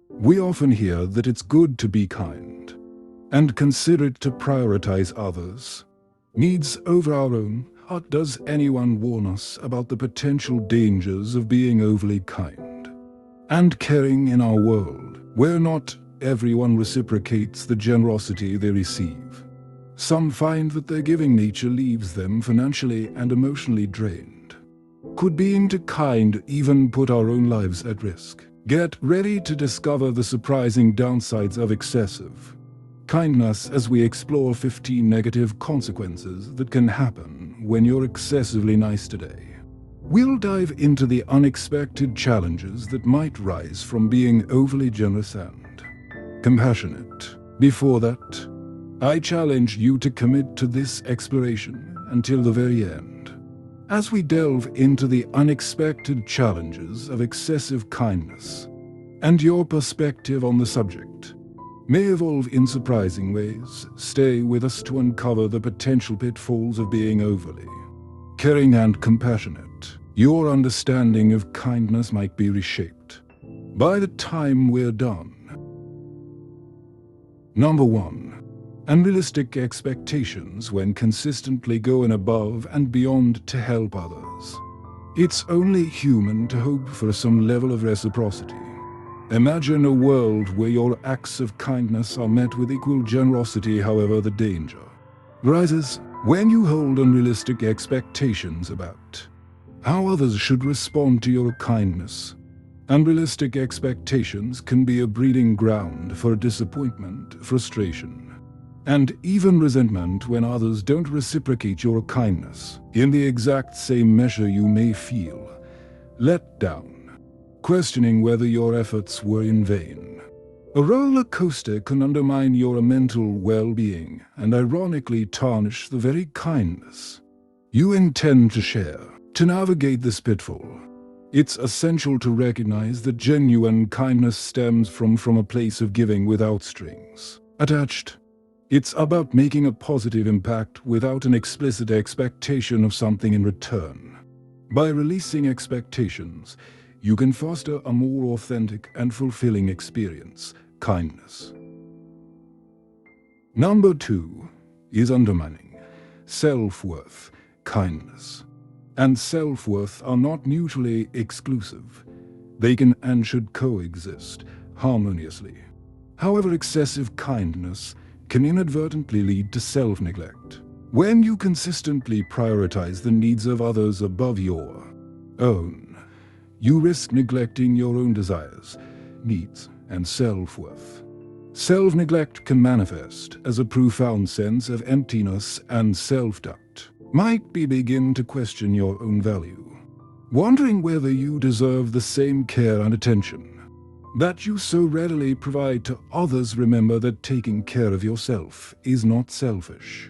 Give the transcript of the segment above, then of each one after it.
We often hear that it's good to be kind and considerate, to prioritize others' needs over our own. But does anyone warn us about the potential dangers of being overly kind and caring in our world, where not everyone reciprocates the generosity they receive? Some find that their giving nature leaves them financially and emotionally drained. Could being too kind even put our own lives at risk? Get ready to discover the surprising downsides of excessive kindness as we explore 15 negative consequences that can happen when you're excessively nice today. We'll dive into the unexpected challenges that might rise from being overly generous and compassionate. Before that, I challenge you to commit to this exploration until the very end. As we delve into the unexpected challenges of excessive kindness, and your perspective on the subject may evolve in surprising ways, stay with us to uncover the potential pitfalls of being overly caring and compassionate. Your understanding of kindness might be reshaped by the time we're done. Number 1. Unrealistic expectations. When consistently going above and beyond to help others, it's only human to hope for some level of reciprocity. Imagine a world where your acts of kindness are met with equal generosity. However, the danger rises when you hold unrealistic expectations about how others should respond to your kindness. Unrealistic expectations can be a breeding ground for disappointment, frustration, and even resentment when others don't reciprocate your kindness. In the exact same measure, you may feel let down, questioning whether your efforts were in vain. A roller coaster can undermine your mental well-being and ironically tarnish the very kindness you intend to share. To navigate this pitfall, it's essential to recognize that genuine kindness stems from a place of giving without strings attached. It's about making a positive impact without an explicit expectation of something in return. By releasing expectations, you can foster a more authentic and fulfilling experience. Kindness. Number 2 is undermining self-worth. Kindness and self-worth are not mutually exclusive. They can and should coexist harmoniously. However, excessive kindness can inadvertently lead to self-neglect. When you consistently prioritize the needs of others above your own, you risk neglecting your own desires, needs, and self-worth. Self-neglect can manifest as a profound sense of emptiness and self-doubt. Might begin to question your own value, wondering whether you deserve the same care and attention that you so readily provide to others. Remember that taking care of yourself is not selfish.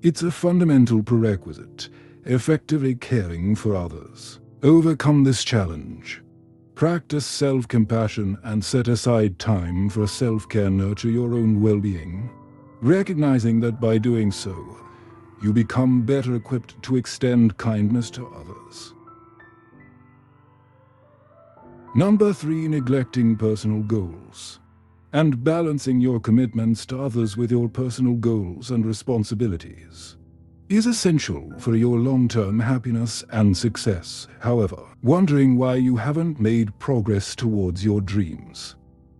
It's a fundamental prerequisite, effectively caring for others. Overcome this challenge. Practice self-compassion and set aside time for self-care. Nurture your own well-being, recognizing that by doing so, you become better equipped to extend kindness to others. Number 3. Neglecting personal goals and balancing your commitments to others with your personal goals and responsibilities is essential for your long-term happiness and success. However, wondering why you haven't made progress towards your dreams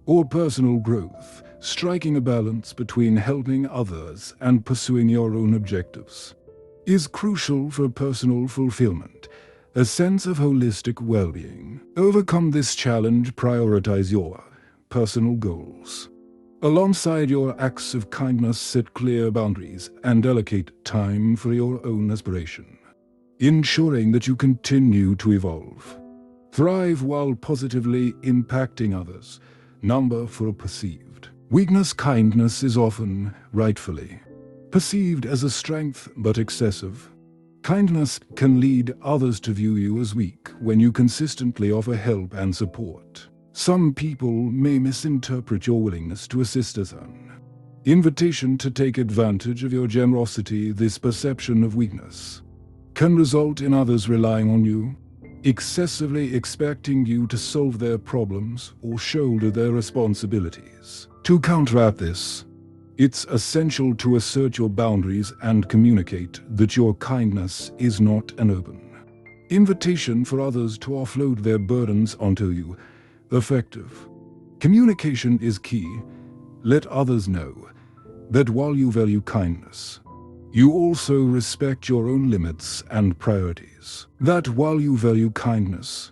or personal growth, striking a balance between helping others and pursuing your own objectives is crucial for personal fulfillment, a sense of holistic well-being. Overcome this challenge. Prioritize your personal goals. Alongside your acts of kindness, set clear boundaries and allocate time for your own aspiration, ensuring that you continue to evolve. Thrive while positively impacting others. Number 4. Perceived weakness. Kindness is often, rightfully, perceived as a strength, but excessive kindness can lead others to view you as weak when you consistently offer help and support. Some people may misinterpret your willingness to assist as an invitation to take advantage of your generosity. This perception of weakness can result in others relying on you excessively expecting you to solve their problems or shoulder their responsibilities. To counteract this, it's essential to assert your boundaries and communicate that your kindness is not an open invitation for others to offload their burdens onto you. Effective communication is key. Let others know that while you value kindness, you also respect your own limits and priorities. That while you value kindness,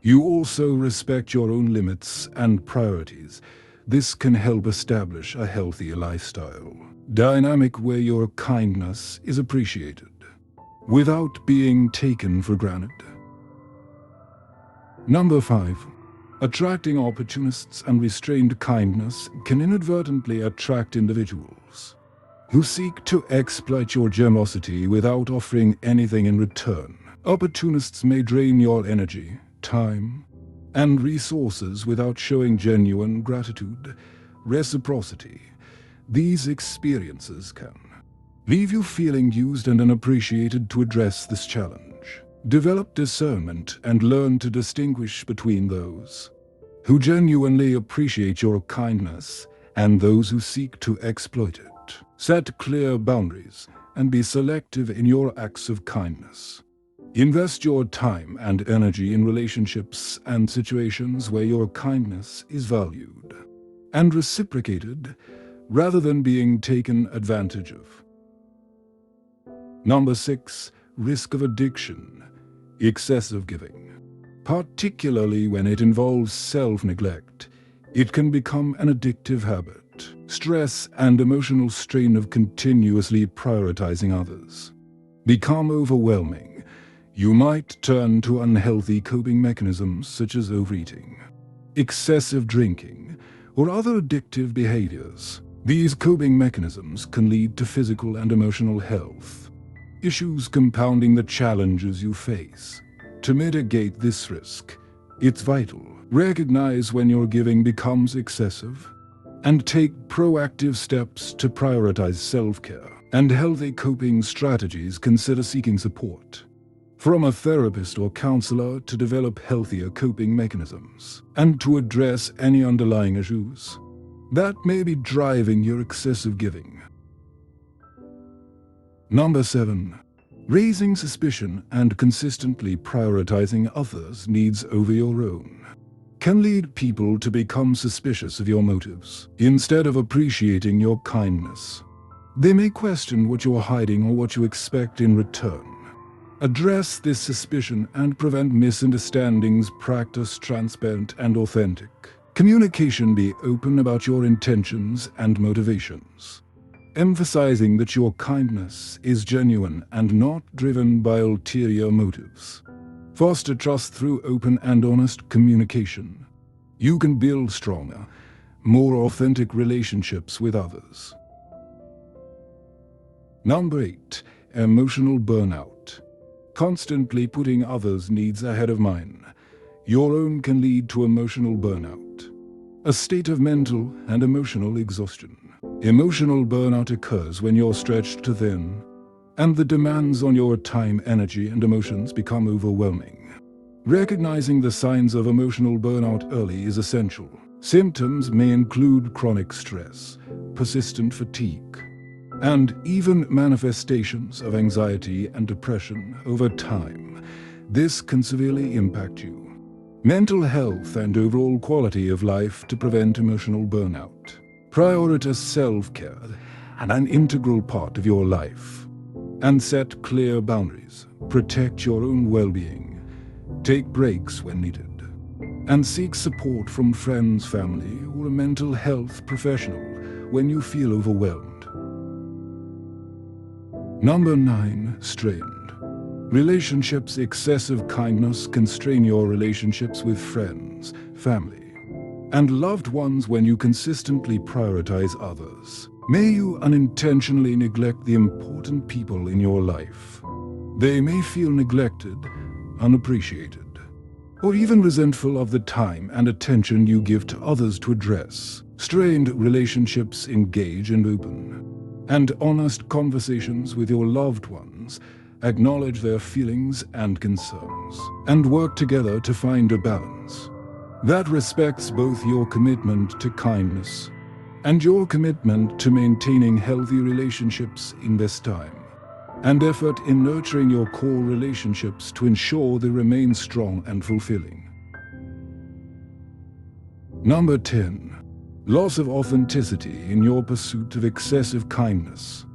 you also respect your own limits and priorities. This can help establish a healthier lifestyle dynamic where your kindness is appreciated without being taken for granted. Number 5. Attracting opportunists. Unrestrained kindness can inadvertently attract individuals who seek to exploit your generosity without offering anything in return. Opportunists may drain your energy, time, and resources without showing genuine gratitude, reciprocity. These experiences can leave you feeling used and unappreciated. To address this challenge, develop discernment and learn to distinguish between those who genuinely appreciate your kindness and those who seek to exploit it. Set clear boundaries and be selective in your acts of kindness. Invest your time and energy in relationships and situations where your kindness is valued and reciprocated rather than being taken advantage of. Number 6. Risk of addiction. Excessive giving. Particularly when it involves self-neglect, it can become an addictive habit. Stress and emotional strain of continuously prioritizing others become overwhelming. You might turn to unhealthy coping mechanisms such as overeating, excessive drinking, or other addictive behaviors. These coping mechanisms can lead to physical and emotional health issues, compounding the challenges you face. To mitigate this risk, it's vital to recognize when your giving becomes excessive and take proactive steps to prioritize self-care and healthy coping strategies. Consider seeking support from a therapist or counselor to develop healthier coping mechanisms and to address any underlying issues that may be driving your excessive giving. Number 7. Raising suspicion and consistently prioritizing others' needs over your own can lead people to become suspicious of your motives. Instead of appreciating your kindness, they may question what you're hiding or what you expect in return. Address this suspicion and prevent misunderstandings. Practice transparent and authentic communication. Be open about your intentions and motivations, emphasizing that your kindness is genuine and not driven by ulterior motives. Foster trust through open and honest communication. You can build stronger, more authentic relationships with others. Number 8. Emotional burnout. Constantly putting others' needs ahead of mine, your own, can lead to emotional burnout, a state of mental and emotional exhaustion. Emotional burnout occurs when you're stretched too thin, and the demands on your time, energy, and emotions become overwhelming. Recognizing the signs of emotional burnout early is essential. Symptoms may include chronic stress, persistent fatigue, and even manifestations of anxiety and depression over time. This can severely impact you mental health and overall quality of life. To prevent emotional burnout, prioritize self-care as an integral part of your life and set clear boundaries. Protect your own well-being, take breaks when needed, and seek support from friends, family, or a mental health professional when you feel overwhelmed. Number 9. Strained relationships. Excessive kindness can strain your relationships with friends, family, and loved ones when you consistently prioritize others. May you unintentionally neglect the important people in your life. They may feel neglected, unappreciated, or even resentful of the time and attention you give to others. To address strained relationships, engage in open and honest conversations with your loved ones acknowledge their feelings and concerns, and work together to find a balance that respects both your commitment to kindness and your commitment to maintaining healthy relationships. Invest time and effort in nurturing your core relationships to ensure they remain strong and fulfilling. Number 10. Loss of authenticity in your pursuit of excessive kindness.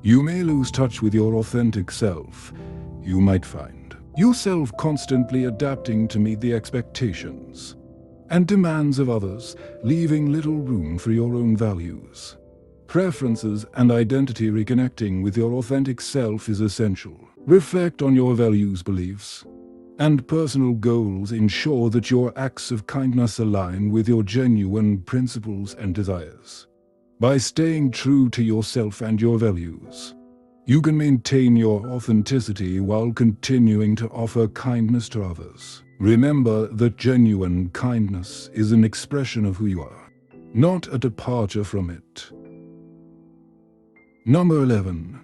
You may lose touch with your authentic self. You might find yourself constantly adapting to meet the expectations and demands of others, leaving little room for your own values, preferences, and identity. Reconnecting with your authentic self is essential. Reflect on your values, beliefs, and personal goals. Ensure that your acts of kindness align with your genuine principles and desires. By staying true to yourself and your values, you can maintain your authenticity while continuing to offer kindness to others. Remember that genuine kindness is an expression of who you are, not a departure from it. Number 11.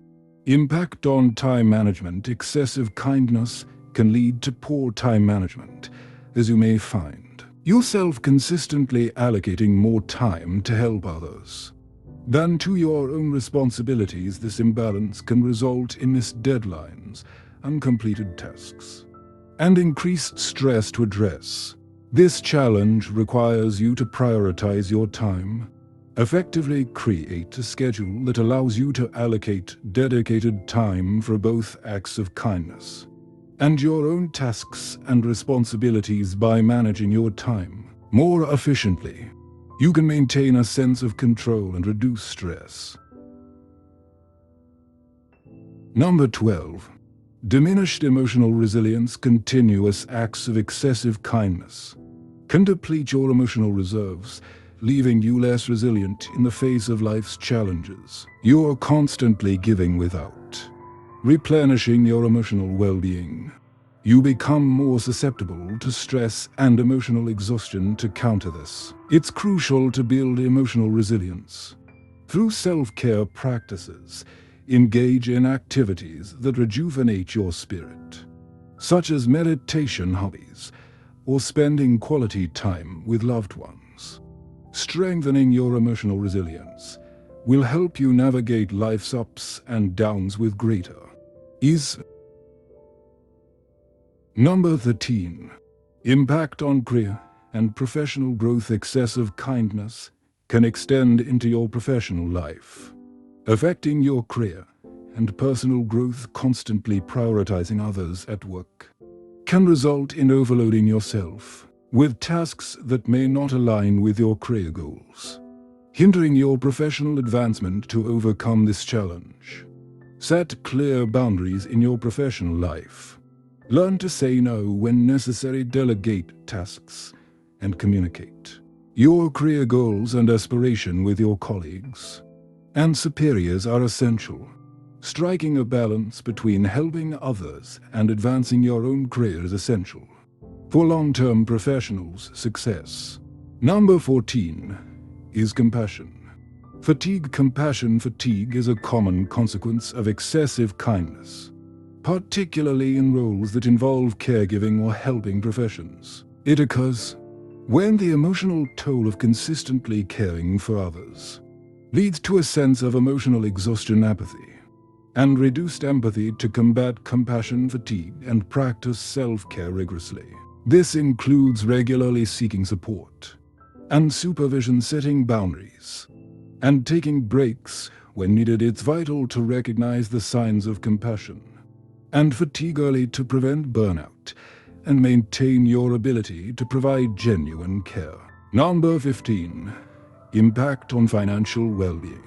Impact on time management. Excessive kindness can lead to poor time management, as you may find yourself consistently allocating more time to help others than to your own responsibilities. This imbalance can result in missed deadlines, uncompleted tasks, and increased stress. To address this challenge requires you to prioritize your time effectively. Create a schedule that allows you to allocate dedicated time for both acts of kindness and your own tasks and responsibilities. By managing your time more efficiently, you can maintain a sense of control and reduce stress. Number 12. Diminished emotional resilience. Continuous acts of excessive kindness can deplete your emotional reserves, leaving you less resilient in the face of life's challenges. You're constantly giving without replenishing your emotional well-being. You become more susceptible to stress and emotional exhaustion. To counter this, it's crucial to build emotional resilience through self-care practices. Engage in activities that rejuvenate your spirit, such as meditation, hobbies, or spending quality time with loved ones. Strengthening your emotional resilience will help you navigate life's ups and downs with greater ease. Number 13. Impact on career and professional growth. Excessive kindness can extend into your professional life, affecting your career and personal growth. Constantly prioritizing others at work can result in overloading yourself with tasks that may not align with your career goals, hindering your professional advancement. To overcome this challenge, set clear boundaries in your professional life. Learn to say no when necessary, delegate tasks, and communicate your career goals and aspiration with your colleagues and superiors are essential. Striking a balance between helping others and advancing your own career is essential for long-term professionals' success. Number 14 is compassion fatigue. Compassion fatigue is a common consequence of excessive kindness, particularly in roles that involve caregiving or helping professions. It occurs when the emotional toll of consistently caring for others leads to a sense of emotional exhaustion, apathy, and reduced empathy. To combat compassion fatigue and practice self-care rigorously. This includes regularly seeking support and supervision, setting boundaries, and taking breaks when needed. It's vital to recognize the signs of compassion and fatigue early to prevent burnout and maintain your ability to provide genuine care. Number 15. Impact on financial well-being.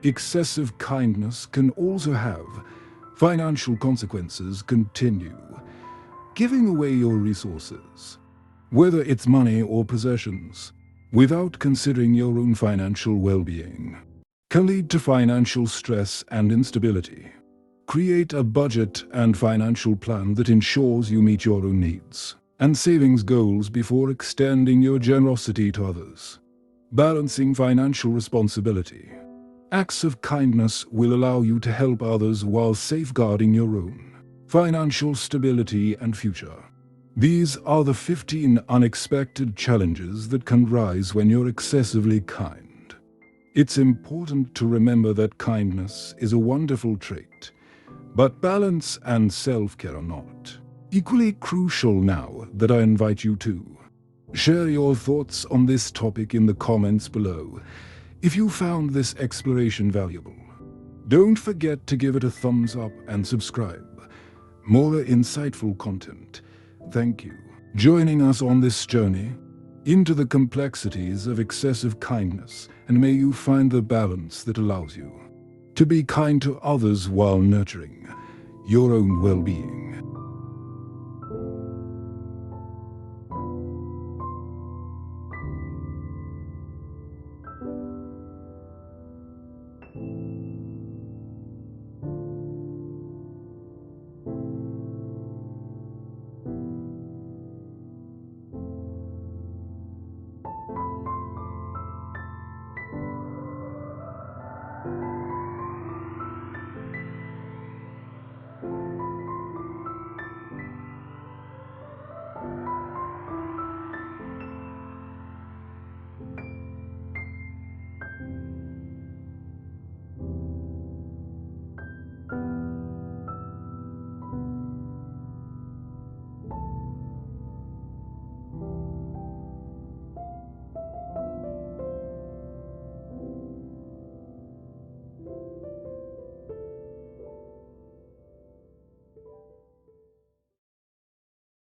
Excessive kindness can also have financial consequences. Continue giving away your resources, whether it's money or possessions, without considering your own financial well-being, can lead to financial stress and instability. Create a budget and financial plan that ensures you meet your own needs and savings goals before extending your generosity to others. Balancing financial responsibility. Acts of kindness will allow you to help others while safeguarding your own financial stability, and future. These are the 15 unexpected challenges that can rise when you're excessively kind. It's important to remember that kindness is a wonderful trait, but balance and self-care are not. Equally crucial now that I invite you to share your thoughts on this topic in the comments below if you found this exploration valuable. Don't forget to give it a thumbs up and subscribe. More insightful content. Thank you. Joining us on this journey into the complexities of excessive kindness, and may you find the balance that allows you to be kind to others while nurturing your own well-being.